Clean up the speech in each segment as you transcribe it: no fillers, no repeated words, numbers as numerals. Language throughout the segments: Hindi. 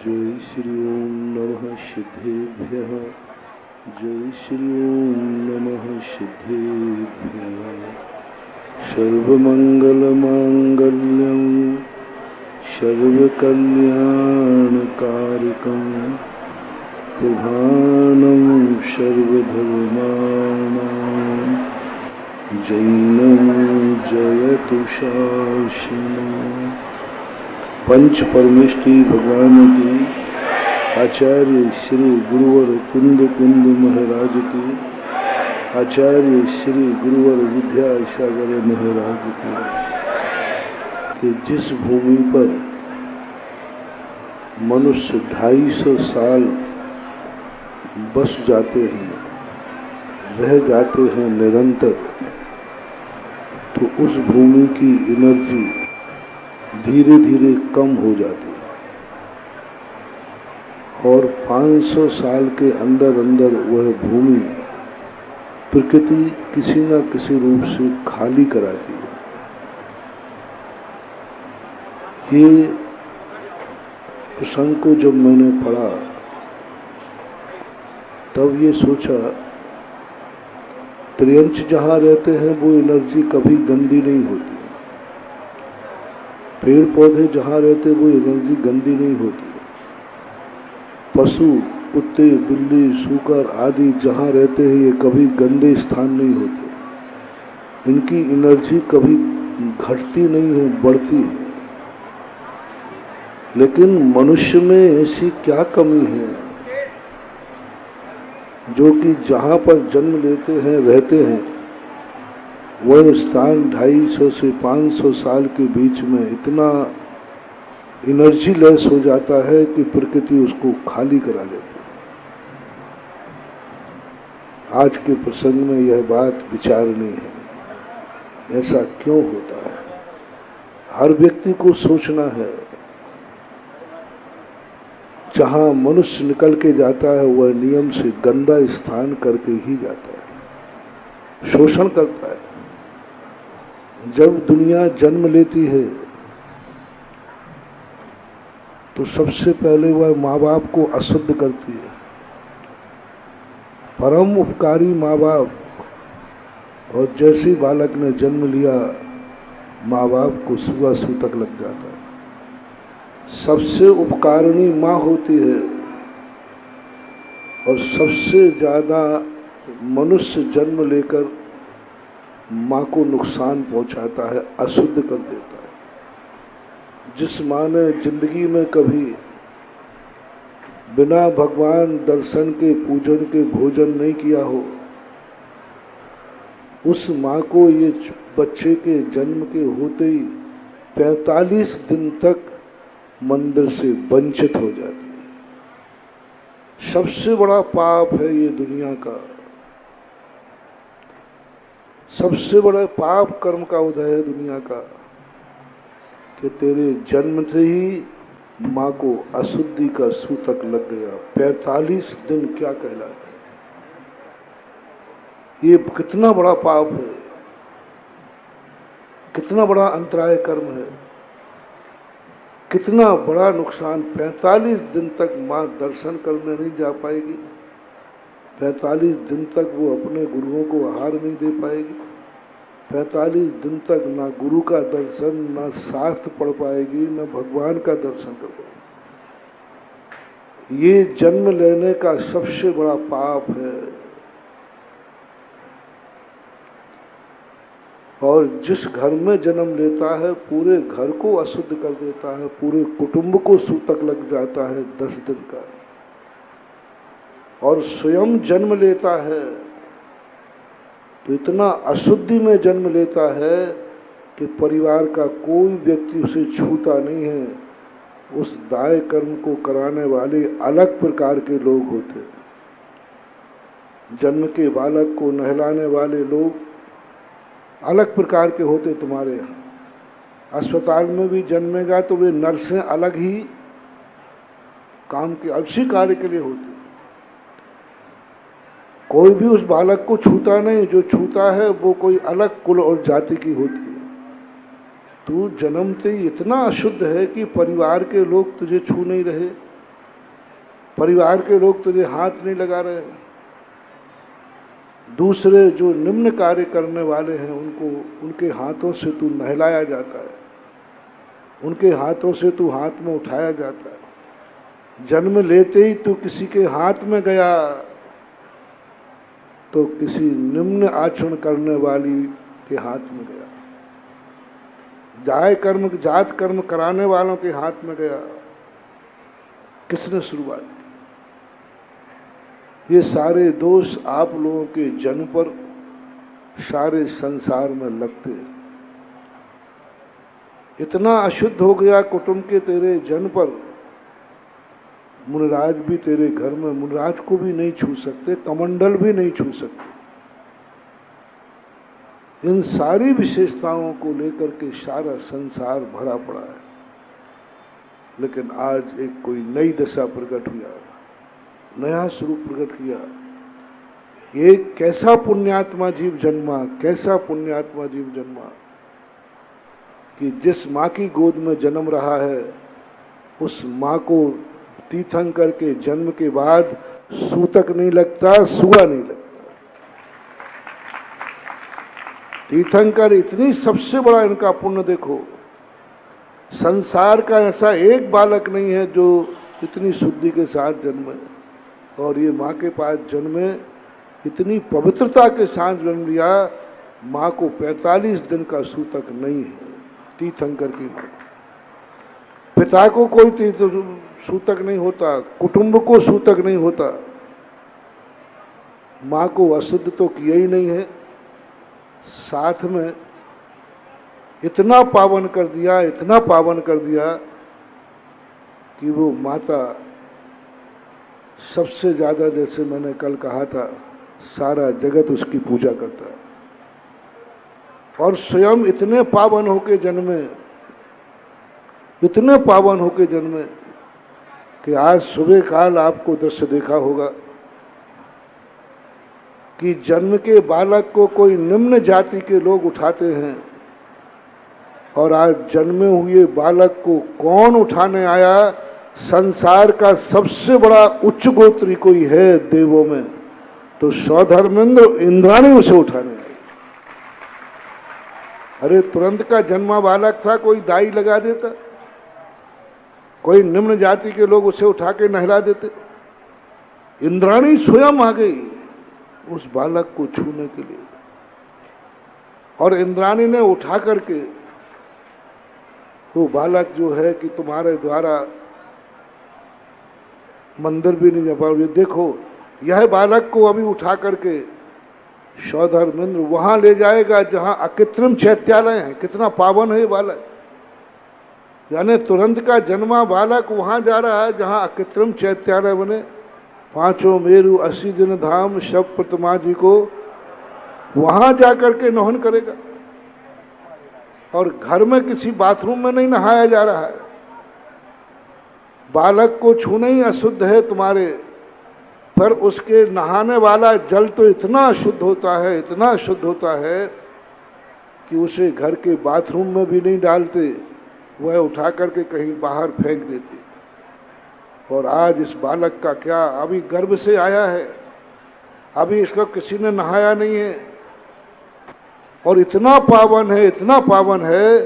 जय श्री ओम नमः सिद्धेभ्यः। जय श्री ओम नमः सिद्धेभ्यः। सर्वमंगलमांगल्यं सर्वकल्याणकारिकं प्रधानं सर्वधर्माणां जैनं जयतु शासनम्। पंच परमेष्टि भगवान की, आचार्य श्री गुरुवर कुंद कुंद महाराज की, आचार्य श्री गुरुवर विद्यासागर महाराज की, कि जिस भूमि पर मनुष्य 250 साल बस जाते हैं, रह जाते हैं निरंतर, तो उस भूमि की एनर्जी धीरे धीरे कम हो जाती है और 500 साल के अंदर अंदर वह भूमि प्रकृति किसी न किसी रूप से खाली कराती है। ये प्रसंग को जब मैंने पढ़ा तब ये सोचा, त्रियंच जहाँ रहते हैं वो एनर्जी कभी गंदी नहीं होती, पेड़ पौधे जहाँ रहते वो एनर्जी गंदी नहीं होती, पशु कुत्ते बिल्ली सूकर आदि जहाँ रहते हैं ये कभी गंदे स्थान नहीं होते, इनकी एनर्जी कभी घटती नहीं है, बढ़ती है। लेकिन मनुष्य में ऐसी क्या कमी है जो कि जहाँ पर जन्म लेते हैं रहते हैं वह स्थान 250 से 500 साल के बीच में इतना एनर्जी लेस हो जाता है कि प्रकृति उसको खाली करा लेती है। आज के प्रसंग में यह बात विचारनीय है, ऐसा क्यों होता है? हर व्यक्ति को सोचना है, जहां मनुष्य निकल के जाता है वह नियम से गंदा स्थान करके ही जाता है, शोषण करता है। जब दुनिया जन्म लेती है तो सबसे पहले वह माँ बाप को अशुद्ध करती है। परम उपकारी माँ बाप, और जैसे बालक ने जन्म लिया माँ बाप को सुबह सूतक लग जाता है। सबसे उपकारिणी माँ होती है और सबसे ज्यादा मनुष्य जन्म लेकर माँ को नुकसान पहुंचाता है, अशुद्ध कर देता है। जिस माँ ने जिंदगी में कभी बिना भगवान दर्शन के पूजन के भोजन नहीं किया हो, उस माँ को ये बच्चे के जन्म के होते ही 45 दिन तक मंदिर से वंचित हो जाती है। सबसे बड़ा पाप है ये दुनिया का, सबसे बड़ा पाप कर्म का उदय है दुनिया का कि तेरे जन्म से ही माँ को अशुद्धि का सूतक लग गया। 45 दिन क्या कहलाता है? ये कितना बड़ा पाप है, कितना बड़ा अंतराय कर्म है, कितना बड़ा नुकसान। 45 दिन तक माँ दर्शन करने नहीं जा पाएगी, 45 दिन तक वो अपने गुरुओं को आहार नहीं दे पाएगी, 45 दिन तक ना गुरु का दर्शन, ना शास्त्र पढ़ पाएगी, ना भगवान का दर्शन कर पाएगी। ये जन्म लेने का सबसे बड़ा पाप है। और जिस घर में जन्म लेता है पूरे घर को अशुद्ध कर देता है, पूरे कुटुंब को सूतक लग जाता है 10 दिन का। और स्वयं जन्म लेता है तो इतना अशुद्धि में जन्म लेता है कि परिवार का कोई व्यक्ति उसे छूता नहीं है। उस दाय कर्म को कराने वाले अलग प्रकार के लोग होते। जन्म के बालक को नहलाने वाले लोग अलग प्रकार के होते। तुम्हारे यहाँ अस्पताल में भी जन्मेगा तो वे नर्सें अलग ही काम के अच्छी कार्य के लिए होती। कोई भी उस बालक को छूता नहीं, जो छूता है वो कोई अलग कुल और जाति की होती है। तू जन्मते ही इतना अशुद्ध है कि परिवार के लोग तुझे छू नहीं रहे, परिवार के लोग तुझे हाथ नहीं लगा रहे, दूसरे जो निम्न कार्य करने वाले हैं उनको उनके हाथों से तू नहलाया जाता है, उनके हाथों से तू हाथ में उठाया जाता है। जन्म लेते ही तू किसी के हाथ में गया तो किसी निम्न आचरण करने वाली के हाथ में गया, जात कर्म कराने वालों के हाथ में गया। किसने शुरुआत की? ये सारे दोष आप लोगों के जन्म पर सारे संसार में लगते। इतना अशुद्ध हो गया कुटुंब के तेरे जन्म पर, मुनिराज भी तेरे घर में मुनिराज को भी नहीं छू सकते, कमंडल भी नहीं छू सकते। इन सारी विशेषताओं को लेकर के सारा संसार भरा पड़ा है। लेकिन आज एक कोई नई दशा प्रकट हुआ, नया स्वरूप प्रकट किया। एक कैसा पुण्यात्मा जीव जन्मा, कैसा पुण्यात्मा जीव जन्मा कि जिस माँ की गोद में जन्म रहा है उस माँ को तीर्थंकर के जन्म के बाद सूतक नहीं लगता, सुआ नहीं लगता। तीर्थंकर इतनी सबसे बड़ा इनका पुण्य देखो, संसार का ऐसा एक बालक नहीं है जो इतनी शुद्धि के साथ जन्मे, और ये माँ के पास जन्मे, इतनी पवित्रता के साथ जन्म लिया। माँ को 45 दिन का सूतक नहीं है, तीर्थंकर की माँ। पिता को कोई सूतक नहीं होता, कुटुंब को सूतक नहीं होता। माँ को अशुद्ध तो किया ही नहीं है, साथ में इतना पावन कर दिया, इतना पावन कर दिया कि वो माता सबसे ज्यादा, जैसे मैंने कल कहा था, सारा जगत उसकी पूजा करता है। और स्वयं इतने पावन होके जन्मे, इतने पावन होके जन्मे कि आज सुबह काल आपको दृश्य देखा होगा कि जन्म के बालक को कोई निम्न जाति के लोग उठाते हैं, और आज जन्मे हुए बालक को कौन उठाने आया? संसार का सबसे बड़ा उच्च गोत्री कोई है देवों में, तो सौधर्मेंद्र इंद्राणी उसे उठाने आई। अरे तुरंत का जन्मा बालक था, कोई दाई लगा देता, कोई निम्न जाति के लोग उसे उठा के नहला देते। इंद्राणी स्वयं आ गई उस बालक को छूने के लिए, और इंद्राणी ने उठा करके वो बालक जो है कि तुम्हारे द्वारा मंदिर भी नहीं जा पाओगे, देखो यह बालक को अभी उठा करके सौधर्मेंद्र वहां ले जाएगा जहां अकृत्रिम चैत्यालय है। कितना पावन है ये बालक, यानी तुरंत का जन्मा बालक वहां जा रहा है जहां अकृत्रिम चैत्यालय बने। 5 मेरु 80 दिन धाम शब प्रतिमा जी को वहां जाकर के नहन करेगा, और घर में किसी बाथरूम में नहीं नहाया जा रहा है। बालक को छूना ही अशुद्ध है तुम्हारे, पर उसके नहाने वाला जल तो इतना शुद्ध होता है, इतना शुद्ध होता है कि उसे घर के बाथरूम में भी नहीं डालते, वह उठा करके कहीं बाहर फेंक देते। और आज इस बालक का क्या, अभी गर्भ से आया है, अभी इसका किसी ने नहाया नहीं है, और इतना पावन है, इतना पावन है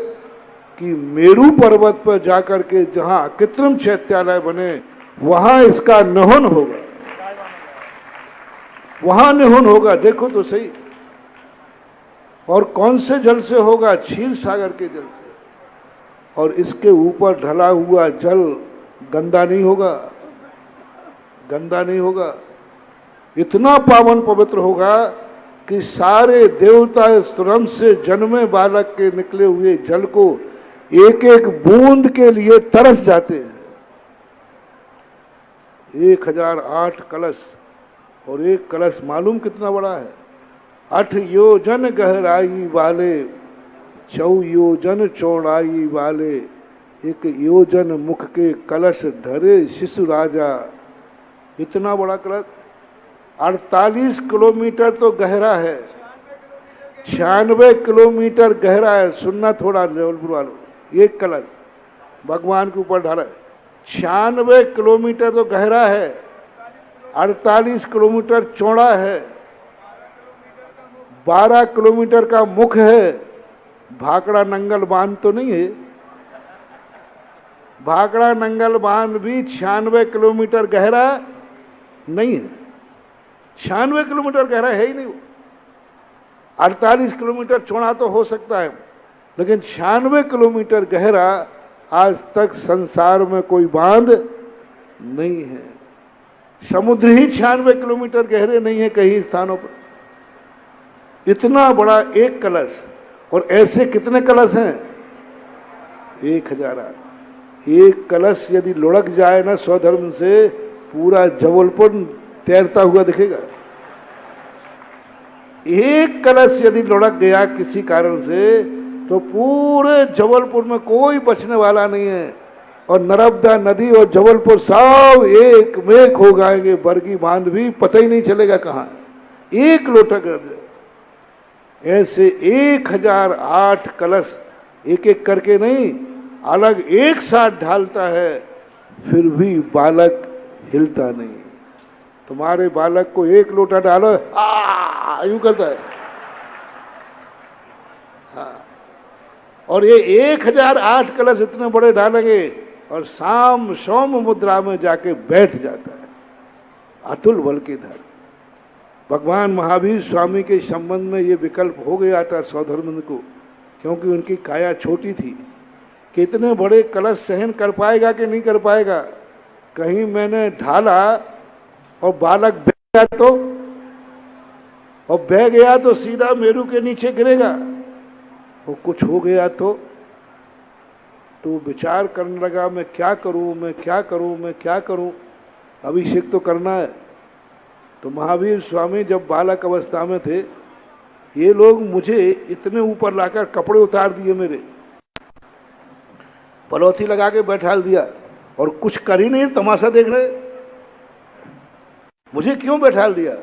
कि मेरू पर्वत पर जाकर के जहां कृत्रिम चैत्यालय बने वहां इसका नहन होगा, वहां नहन होगा। देखो तो सही, और कौन से जल से होगा? क्षीर सागर के जल से। और इसके ऊपर ढला हुआ जल गंदा नहीं होगा, गंदा नहीं होगा, इतना पावन पवित्र होगा कि सारे देवता इस तुरंत से जन्मे बालक के निकले हुए जल को एक एक बूंद के लिए तरस जाते हैं। 1008 कलश, और एक कलश मालूम कितना बड़ा है? 8 योजन गहराई वाले, 4 योजन चौड़ाई वाले, 1 योजन मुख के कलश धरे शिशु राजा। इतना बड़ा कलश 48 किलोमीटर तो गहरा है, 96 किलोमीटर गहरा है। सुनना थोड़ा जबलपुर वालों, एक कलश भगवान के ऊपर ढाला है, 96 किलोमीटर तो गहरा है, 48 किलोमीटर चौड़ा है, 12 किलोमीटर का मुख है। भाखड़ा नंगल बांध तो नहीं है? भाखड़ा नंगल बांध भी 96 किलोमीटर गहरा नहीं है। 96 किलोमीटर गहरा है ही नहीं वो। 48 किलोमीटर चौड़ा तो हो सकता है, लेकिन 96 किलोमीटर गहरा आज तक संसार में कोई बांध नहीं है। समुद्र ही 96 किलोमीटर गहरे नहीं है कई स्थानों पर। इतना बड़ा एक कलश, और ऐसे कितने कलश हैं? 1000। एक कलश यदि लुढ़क जाए ना स्वधर्म से, पूरा जबलपुर तैरता हुआ दिखेगा। एक कलश यदि लुढ़क गया किसी कारण से, तो पूरे जबलपुर में कोई बचने वाला नहीं है। और नर्मदा नदी और जबलपुर सब एक मेक हो जाएंगे। बरगी बांध भी पता ही नहीं चलेगा कहाँ, एक लोटा कर दे। ऐसे 1008 कलश एक एक करके नहीं, अलग एक साथ ढालता है, फिर भी बालक हिलता नहीं। तुम्हारे बालक को एक लोटा डालो, यूं करता है। हाँ, और ये 1008 कलश इतने बड़े डालेंगे और साम सौम मुद्रा में जाके बैठ जाता है। अतुल बल के धर। भगवान महावीर स्वामी के संबंध में ये विकल्प हो गया था सौधर्मंद को, क्योंकि उनकी काया छोटी थी। कितने बड़े कलश सहन कर पाएगा कि नहीं कर पाएगा। कहीं मैंने ढाला और बालक बह गया तो, और बह गया तो सीधा मेरू के नीचे गिरेगा। और कुछ हो गया तो विचार करने लगा, मैं क्या करूं, मैं क्या करूं, मैं क्या करूं। अभिषेक तो करना है। तो महावीर स्वामी जब बालक अवस्था में थे, ये लोग मुझे इतने ऊपर लाकर कपड़े उतार दिए, मेरे पलौथी लगा के बैठा दिया, और कुछ कर ही नहीं, तमाशा देख रहे। मुझे क्यों बैठा दिया?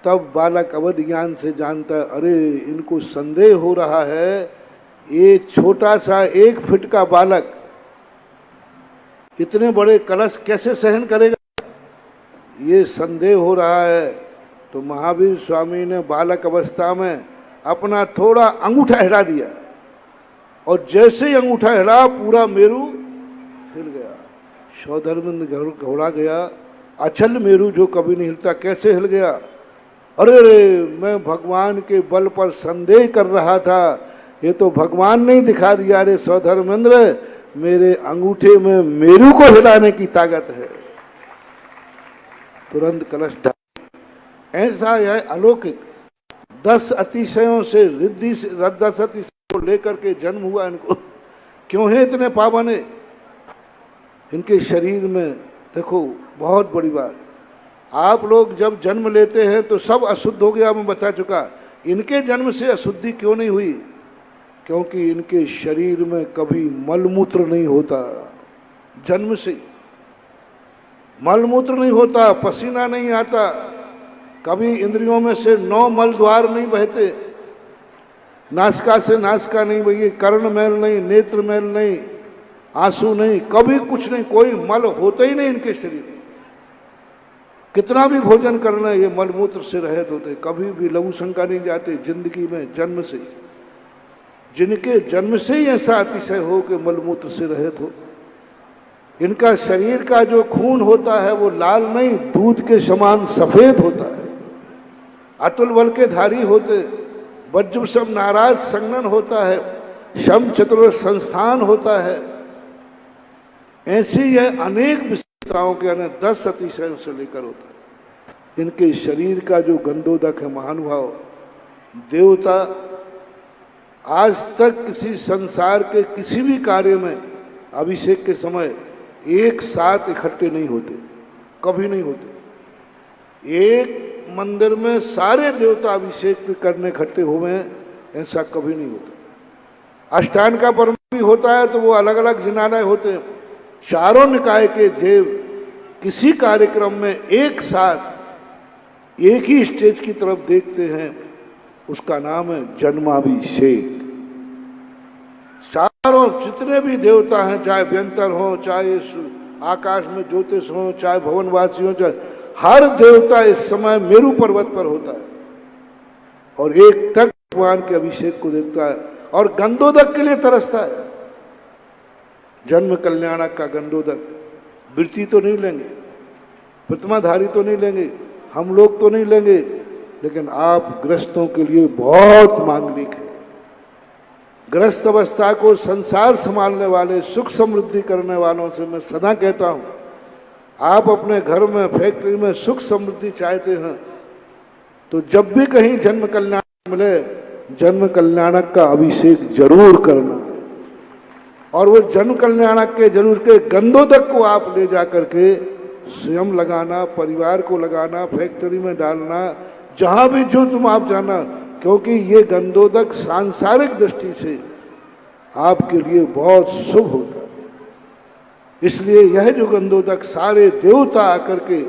तब बालक अवध ज्ञान से जानता है, अरे इनको संदेह हो रहा है, ये छोटा सा 1 फीट का बालक इतने बड़े कलश कैसे सहन करेगा, ये संदेह हो रहा है। तो महावीर स्वामी ने बालक अवस्था में अपना थोड़ा अंगूठा हिला दिया, और जैसे ही अंगूठा हिला पूरा मेरू हिल गया। सौधर्मंद घबरा गया। अचल मेरू जो कभी नहीं हिलता कैसे हिल गया? अरे रे, मैं भगवान के बल पर संदेह कर रहा था, ये तो भगवान ने ही दिखा दिया। रे सौधर्मेंद्र, मेरे अंगूठे में मेरू को हिलाने की ताकत है। तुरंत कलश ढाल। ऐसा है अलौकिक। 10 अतिशयों से रिद्धि से 10 अतिशयों को लेकर के जन्म हुआ इनको। क्यों है इतने पावन है इनके शरीर में? देखो, बहुत बड़ी बात, आप लोग जब जन्म लेते हैं तो सब अशुद्ध हो गया, मैं बता चुका। इनके जन्म से अशुद्धि क्यों नहीं हुई? क्योंकि इनके शरीर में कभी मलमूत्र नहीं होता। जन्म से मलमूत्र नहीं होता, पसीना नहीं आता, कभी इंद्रियों में से 9 मल द्वार नहीं बहते, नासिका से नासिका नहीं बही, कर्ण मैल नहीं, नेत्र मैल नहीं, आंसू नहीं, कभी कुछ नहीं, कोई मल होता ही नहीं इनके शरीर में। कितना भी भोजन करना, ये मलमूत्र से रहित होते, कभी भी लघु शंका नहीं जाते जिंदगी में। जन्म से, जिनके जन्म से ही ऐसा अतिशय हो कि मलमूत्र से रहित हो, इनका शरीर का जो खून होता है वो लाल नहीं, दूध के समान सफेद होता है। अतुल बल के धारी होते, वज्र सब नाराज संगन होता है, शम चतुर संस्थान होता है। ऐसी यह अनेक विशेषताओं के 10 अतिशयों से लेकर होता है। इनके शरीर का जो गंधोदक है, महानुभाव देवता आज तक किसी संसार के किसी भी कार्य में अभिषेक के समय एक साथ इकट्ठे नहीं होते, कभी नहीं होते। एक मंदिर में सारे देवता अभिषेक करने इकट्ठे हुए हैं, ऐसा कभी नहीं होता। अष्टांग का पर्व भी होता है तो वो अलग अलग जिनालय होते हैं। चारों निकाय के देव किसी कार्यक्रम में एक साथ एक ही स्टेज की तरफ देखते हैं, उसका नाम है जन्माभिषेक। चारों जितने भी देवता हैं, चाहे व्यंतर हो, चाहे आकाश में ज्योतिष हो, चाहे भवनवासी हो, चाहे हर देवता इस समय मेरू पर्वत पर होता है और एक तक भगवान के अभिषेक को देखता है और गंधोदक के लिए तरसता है। जन्म कल्याणक का गंधोदक वृत्ति तो नहीं लेंगे, प्रतिमाधारी तो नहीं लेंगे, हम लोग तो नहीं लेंगे, लेकिन आप ग्रस्तों के लिए बहुत मांगलिक है। ग्रस्त अवस्था को संसार संभालने वाले, सुख समृद्धि करने वालों से मैं सदा कहता हूं, आप अपने घर में, फैक्ट्री में सुख समृद्धि चाहते हैं तो जब भी कहीं जन्म कल्याण मिले, जन्म कल्याणक का अभिषेक जरूर करना है। और वो जन्म कल्याणक के जरूर के गंधोदक को आप ले जा करके स्वयं लगाना, परिवार को लगाना, फैक्ट्री में डालना, जहां भी जो तुम आप जाना, क्योंकि ये गंधोदक सांसारिक दृष्टि से आपके लिए बहुत शुभ होता है। इसलिए यह जो गंधोदक, सारे देवता आकर के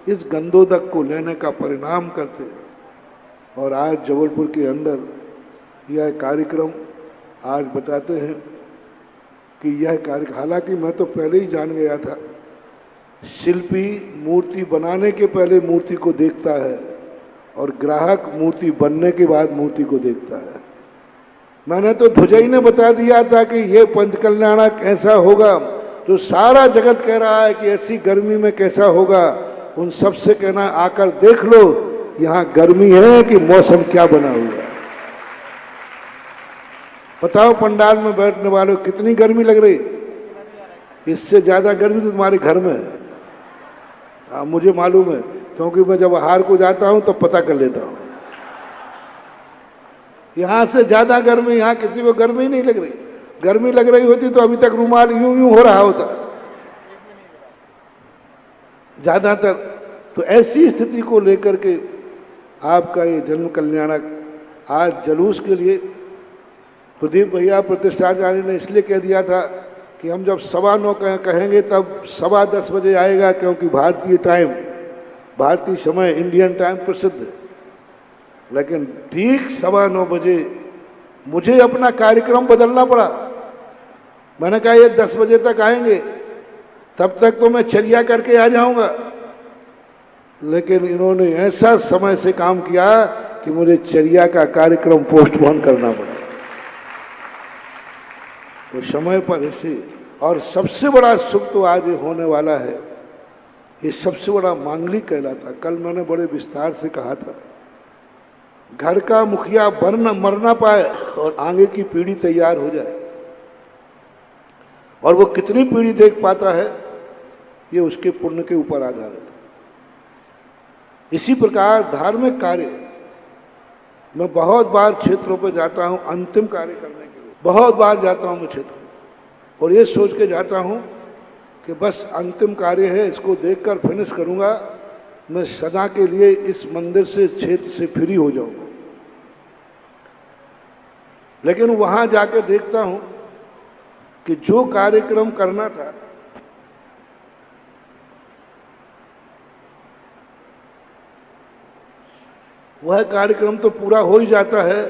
इस गंधोदक को लेने का परिणाम करते हैं। और आज जबलपुर के अंदर यह कार्यक्रम आज बताते हैं कि यह कार्यक्रम, हालांकि मैं तो पहले ही जान गया था, शिल्पी मूर्ति बनाने के पहले मूर्ति को देखता है और ग्राहक मूर्ति बनने के बाद मूर्ति को देखता है। मैंने तो ध्वजई ने बता दिया था कि ये पंच कल्याणक ऐसा होगा, जो सारा जगत कह रहा है कि ऐसी गर्मी में कैसा होगा। उन सबसे कहना, आकर देख लो यहाँ गर्मी है कि मौसम क्या बना हुआ है। बताओ पंडाल में बैठने वालों कितनी गर्मी लग रही, इससे ज्यादा गर्मी तो तुम्हारे घर में है। मुझे मालूम है, क्योंकि मैं जब हार को जाता हूं तो पता कर लेता हूं। यहां से ज्यादा गर्मी यहां किसी को गर्मी नहीं लग रही। गर्मी लग रही होती तो अभी तक रुमाल यूं यूं हो रहा होता ज्यादातर। तो ऐसी स्थिति को लेकर के आपका ये जन्म कल्याणक आज जुलूस के लिए प्रदीप भैया प्रतिष्ठाचार्य ने इसलिए कह दिया था कि हम जब 9:15 कहेंगे तब 10:15 बजे आएगा, क्योंकि भारतीय टाइम, भारतीय समय, इंडियन टाइम प्रसिद्ध है। लेकिन ठीक 9:15 बजे मुझे अपना कार्यक्रम बदलना पड़ा। मैंने कहा ये 10 बजे तक आएंगे, तब तक तो मैं चर्या करके आ जाऊंगा। लेकिन इन्होंने ऐसा समय से काम किया कि मुझे चर्या का कार्यक्रम पोस्टपोन करना पड़ा। तो समय पर इसे, और सबसे बड़ा सुख तो आज ये होने वाला है, ये सबसे बड़ा मांगलिक कहलाता। कल मैंने बड़े विस्तार से कहा था, घर का मुखिया मर ना पाए और आगे की पीढ़ी तैयार हो जाए, और वो कितनी पीढ़ी देख पाता है ये उसके पुण्य के ऊपर आधारित है। इसी प्रकार धार्मिक कार्य, मैं बहुत बार क्षेत्रों पर जाता हूं अंतिम कार्य करने के लिए, बहुत बार जाता हूं मैं क्षेत्र, और ये सोच के जाता हूं कि बस अंतिम कार्य है, इसको देखकर फिनिश करूंगा, मैं सदा के लिए इस मंदिर से, इस क्षेत्र से फ्री हो जाऊंगा। लेकिन वहां जाके देखता हूं कि जो कार्यक्रम करना था वह कार्यक्रम तो पूरा हो ही जाता है,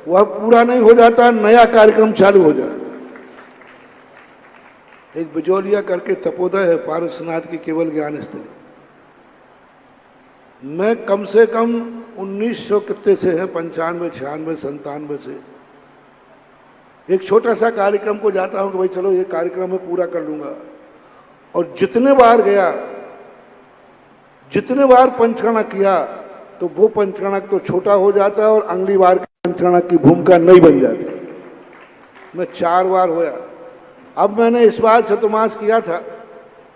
वह पूरा नहीं हो जाता, नया कार्यक्रम चालू हो जाता है। एक बिजौलिया करके तपोदय है पारसनाथ की केवल ज्ञान स्थली, मैं कम से कम 1900 कितने से है, 95, 96, 97 से एक छोटा सा कार्यक्रम को जाता हूं कि भाई चलो ये कार्यक्रम मैं पूरा कर लूंगा। और जितने बार गया, जितने बार पंचकर्णक किया, तो वो पंचकर्णक तो छोटा हो जाता है और अगली बार पंचकर्णक की भूमिका नहीं बन जाती। मैं 4 बार होया। अब मैंने इस बार चतुर्मास किया था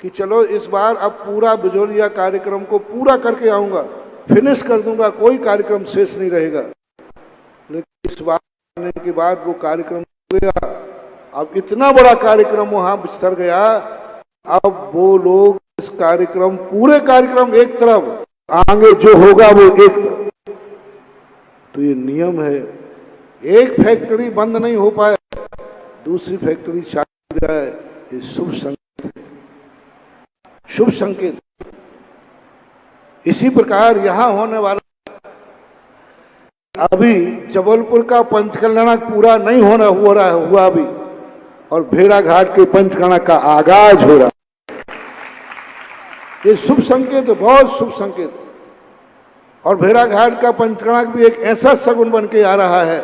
कि चलो इस बार अब पूरा बिजौलिया कार्यक्रम को पूरा करके आऊंगा, फिनिश कर दूंगा, कोई कार्यक्रम शेष नहीं रहेगा। लेकिन इस बार आने के बाद वो कार्यक्रम हो गया, अब इतना बड़ा कार्यक्रम वहां बिस्तर गया। अब वो लोग इस कार्यक्रम, पूरे कार्यक्रम एक तरफ, आगे जो होगा वो एक तरफ। तो ये नियम है, एक फैक्ट्री बंद नहीं हो पाए, दूसरी फैक्ट्री चालू हो जाए, ये शुभ संकेत है, शुभ संकेत। इसी प्रकार यहां होने वाला, अभी जबलपुर का पंचकल्याणक पूरा नहीं हुआ अभी, और भेड़ाघाट के पंचकर्णक का आगाज हो रहा है। ये शुभ संकेत है, बहुत शुभ संकेत है। और भेड़ाघाट का पंचकणाक भी एक ऐसा सगुन बन के आ रहा है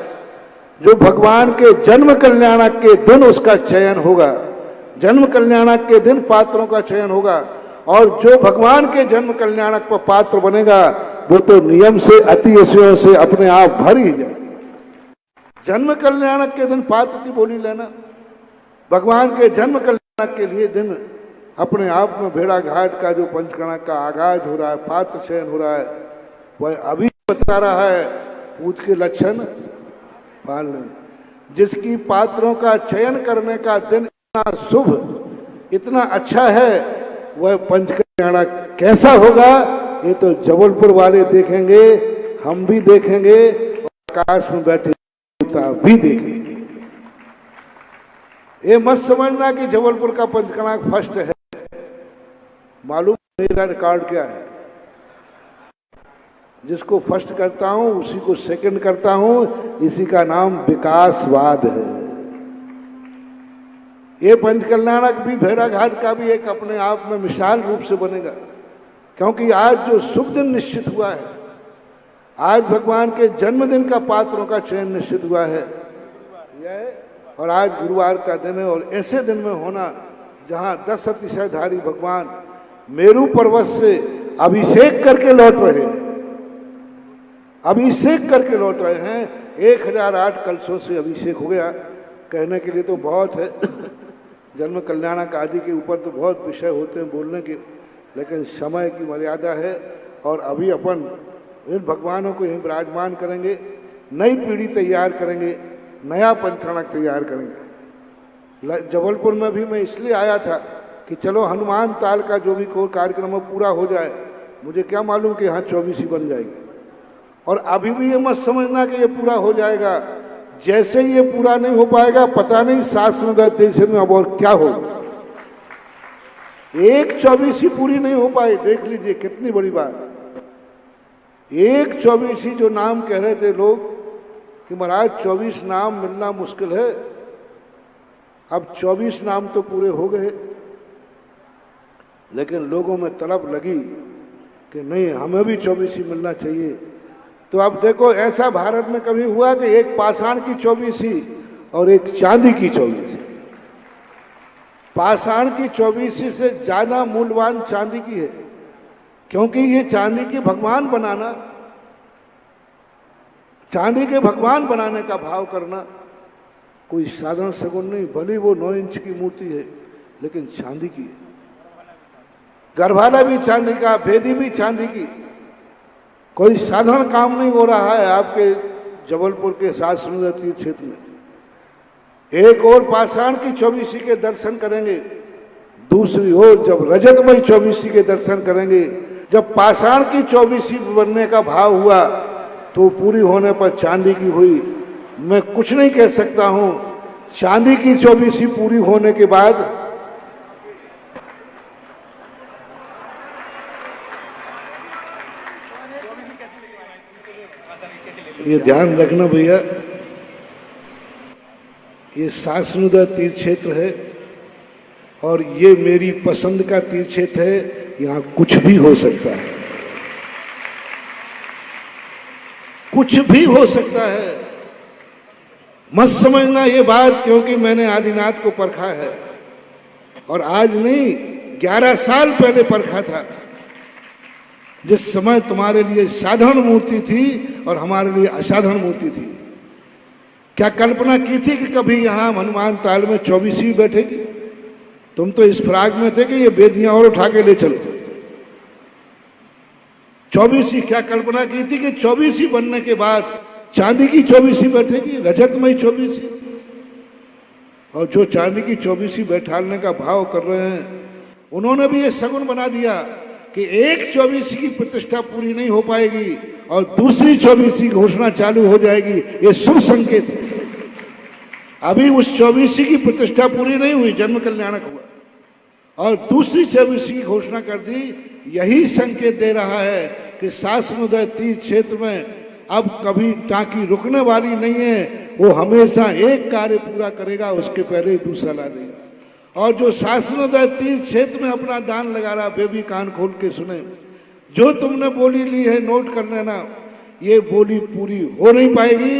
जो भगवान के जन्म कल्याणक के दिन उसका चयन होगा। जन्म कल्याणक के दिन पात्रों का चयन होगा, और जो भगवान के जन्म कल्याणक पर पात्र बनेगा वो तो नियम से अतिशयों से अपने आप भर ही जाए। जन्म कल्याणक के दिन पात्र की बोली लेना, भगवान के जन्म कल्याणक के लिए दिन अपने आप में भेड़ाघाट का जो पंचकणाक का आगाज हो रहा है, पात्र चयन हो रहा है, वह अभी बता रहा है पूत के लक्षण पालन। जिसकी पात्रों का चयन करने का दिन इतना शुभ, इतना अच्छा है, वह पंचकल्याणक कैसा होगा ये तो जबलपुर वाले देखेंगे, हम भी देखेंगे, और आकाश में बैठे भी देखेंगे। ये मत समझना कि जबलपुर का पंचकणाक फर्स्ट है। मालूम मेरा रिकॉर्ड क्या है? जिसको फर्स्ट करता हूं उसी को सेकंड करता हूं, इसी का नाम विकासवाद है। ये पंचकल्याणक भी भेड़ाघाट का भी एक अपने आप में मिसाल रूप से बनेगा, क्योंकि आज जो शुभ दिन निश्चित हुआ है, आज भगवान के जन्मदिन का पात्रों का चयन निश्चित हुआ है यह, और आज गुरुवार का दिन है। और ऐसे दिन में होना जहां 10 अतिशयधारी भगवान मेरू पर्वत से अभिषेक करके लौट रहे हैं, अभिषेक करके लौट रहे हैं। 1008 कलशों से अभिषेक हो गया। कहने के लिए तो बहुत है, जन्म कल्याणक आदि के ऊपर तो बहुत विषय होते हैं बोलने के, लेकिन समय की मर्यादा है। और अभी अपन इन भगवानों को यहीं विराजमान करेंगे, नई पीढ़ी तैयार करेंगे, नया पंचकणाक तैयार करेंगे। जबलपुर में भी मैं इसलिए आया था कि चलो हनुमान ताल का जो भी कार्यक्रम है पूरा हो जाए। मुझे क्या मालूम कि यहाँ 24 ही बन जाएगी। और अभी भी ये मत समझना कि ये पूरा हो जाएगा। जैसे ही ये पूरा नहीं हो पाएगा, पता नहीं शास्त्र में अब और क्या होगा। एक 24 पूरी नहीं हो पाई, देख लीजिए कितनी बड़ी बात। एक 24 जो नाम कह रहे थे लोग कि महाराज 24 नाम मिलना मुश्किल है, अब 24 नाम तो पूरे हो गए। लेकिन लोगों में तलब लगी कि नहीं, हमें भी 24 ही मिलना चाहिए। तो अब देखो, ऐसा भारत में कभी हुआ कि एक पाषाण की 24 और एक चांदी की 24। पाषाण की 24 से ज्यादा मूल्यवान चांदी की है, क्योंकि ये चांदी के भगवान बनाना, चांदी के भगवान बनाने का भाव करना कोई साधारण सगुन नहीं। भले वो 9 इंच की मूर्ति है, लेकिन चांदी की है। गर्भाला भी चांदी का, वेदी भी चांदी की। कोई साधारण काम नहीं हो रहा है आपके जबलपुर के शास्त्र तीर्थ क्षेत्र में। एक और पाषाण की 24 के दर्शन करेंगे, दूसरी ओर जब रजतमयी 24 के दर्शन करेंगे। जब पाषाण की 24 बनने का भाव हुआ तो पूरी होने पर चांदी की हुई। मैं कुछ नहीं कह सकता हूं, चांदी की 24 पूरी होने के बाद ये ध्यान रखना भैया, ये शासनुदा तीर्थ क्षेत्र है और ये मेरी पसंद का तीर्थ क्षेत्र है। यहां कुछ भी हो सकता है, कुछ भी हो सकता है। मत समझना ये बात, क्योंकि मैंने आदिनाथ को परखा है, और आज नहीं 11 साल पहले परखा था, जिस समय तुम्हारे लिए साधारण मूर्ति थी और हमारे लिए असाधारण मूर्ति थी। क्या कल्पना की थी कि कभी यहां हनुमान ताल में 24 बैठेगी? तुम तो इस फराग में थे कि ये बेदियां और उठा के ले चलो। 24 क्या कल्पना की थी कि 24 बनने के बाद चांदी की 24 बैठेगी, रजतमयी 24। और जो चांदी की 24 बैठाने का भाव कर रहे हैं, उन्होंने भी ये सगुन बना दिया कि एक 24 की प्रतिष्ठा पूरी नहीं हो पाएगी और दूसरी 24 की घोषणा चालू हो जाएगी। ये शुभ संकेत है। अभी उस 24 की प्रतिष्ठा पूरी नहीं हुई, जन्म कल्याणक हुआ और दूसरी 24 की घोषणा कर दी। यही संकेत दे रहा है कि शासनोदय तीर्थ क्षेत्र में अब कभी टांकी रुकने वाली नहीं है। वो हमेशा एक कार्य पूरा करेगा, उसके पहले ही दूसरा ला देगा। और जो शासनोदय तीर्थ क्षेत्र में अपना दान लगा रहा, वे भी कान खोल के सुने। जो तुमने बोली ली है नोट कर लेना, ये बोली पूरी हो नहीं पाएगी।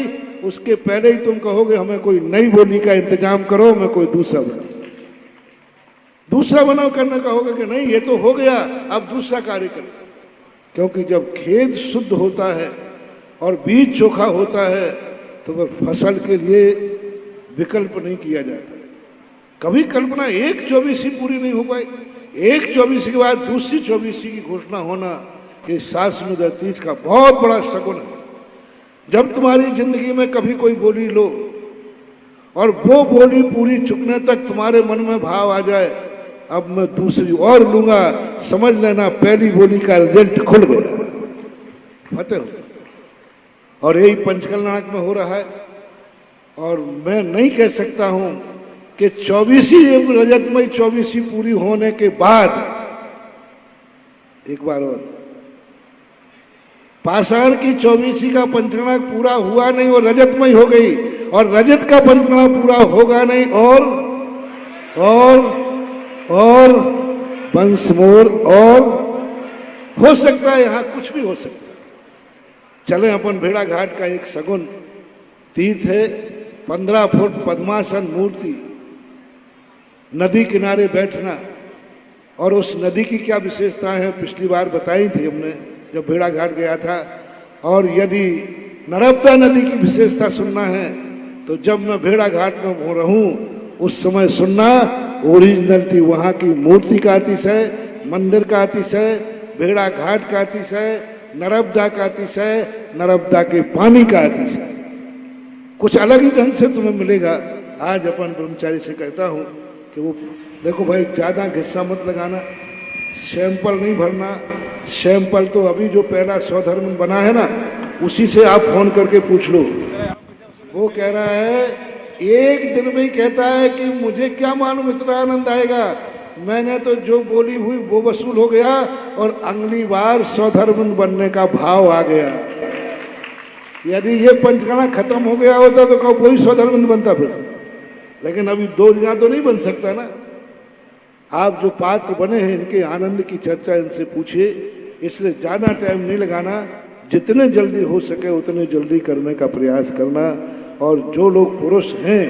उसके पहले ही तुम कहोगे हमें कोई नई बोली का इंतजाम करो, मैं कोई दूसरा बनाओ करने कहोगे कि नहीं ये तो हो गया, अब दूसरा कार्य करो। क्योंकि जब खेत शुद्ध होता है और बीज चोखा होता है तो वह फसल के लिए विकल्प नहीं किया जाता। कभी कल्पना एक 24वीं पूरी नहीं हो पाई, एक 24वीं के बाद दूसरी 24वीं की घोषणा होना, ये शासनोदय तीर्थ का बहुत बड़ा शगुन है। जब तुम्हारी जिंदगी में कभी कोई बोली लो और वो बोली पूरी चुकने तक तुम्हारे मन में भाव आ जाए अब मैं दूसरी और लूंगा, समझ लेना पहली बोली का रिजल्ट खुल गया, फतेह हो। और यही पंचकल्याणक में हो रहा है। और मैं नहीं कह सकता हूं कि 24वीं रजतमयी 24वीं पूरी होने के बाद एक बार और पाषाण की 24वीं का पंचकल्याणक पूरा हुआ नहीं और रजतमयी हो गई, और रजत का पंचकल्याणक पूरा होगा नहीं और बंसमोर और हो सकता है यहां कुछ भी हो सकता है। चले अपन भेड़ा घाट का एक सगुन तीर्थ है, 15 फुट पद्मासन मूर्ति, नदी किनारे बैठना। और उस नदी की क्या विशेषताएं हैं पिछली बार बताई थी हमने जब भेड़ा घाट गया था। और यदि नर्मदा नदी की विशेषता सुनना है तो जब मैं भेड़ा घाट में रहूं उस समय सुनना। ओरिजिनलिटी वहाँ की मूर्ति का अतिशय, मंदिर का अतिशय, भेड़ा घाट का अतिशय, नर्मदा का अतिशय, नर्मदा के पानी का अतिशय, कुछ अलग ही ढंग से तुम्हें मिलेगा। आज अपन ब्रह्मचारी से कहता हूँ कि वो देखो भाई ज़्यादा घिस्सा मत लगाना, सैंपल नहीं भरना। सैंपल तो अभी जो पहला स्वधर्म बना है ना उसी से आप फोन करके पूछ लो। वो कह रहा है एक दिन में ही कहता है कि मुझे क्या मालूम इतना आनंद आएगा, मैंने तो जो बोली हुई वो वसूल हो गया और अगली बार स्वधर्म बनने का भाव आ गया। यदि ये पंचकल्याणक खत्म हो गया होता तो कब कोई स्वधर्म बनता फिर, लेकिन अभी दो जगह तो नहीं बन सकता ना। आप जो पात्र बने हैं इनके आनंद की चर्चा इनसे पूछिए, इसलिए ज़्यादा टाइम नहीं लगाना, जितने जल्दी हो सके उतने जल्दी करने का प्रयास करना। और जो लोग पुरुष हैं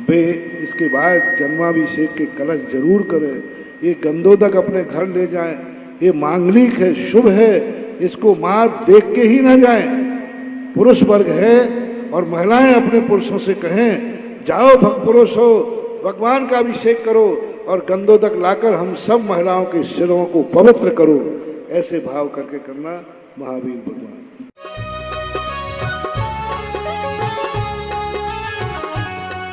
वे इसके बाद जन्माभिषेक के कलश जरूर करें, ये गंधोदक अपने घर ले जाएं, ये मांगलिक है, शुभ है, इसको मात देख के ही ना जाएं। पुरुष वर्ग है और महिलाएं अपने पुरुषों से कहें जाओ भक्त पुरुष हो, भगवान का अभिषेक करो और गंधोदक लाकर हम सब महिलाओं के सिरों को पवित्र करो। ऐसे भाव करके करना। महावीर भगवान।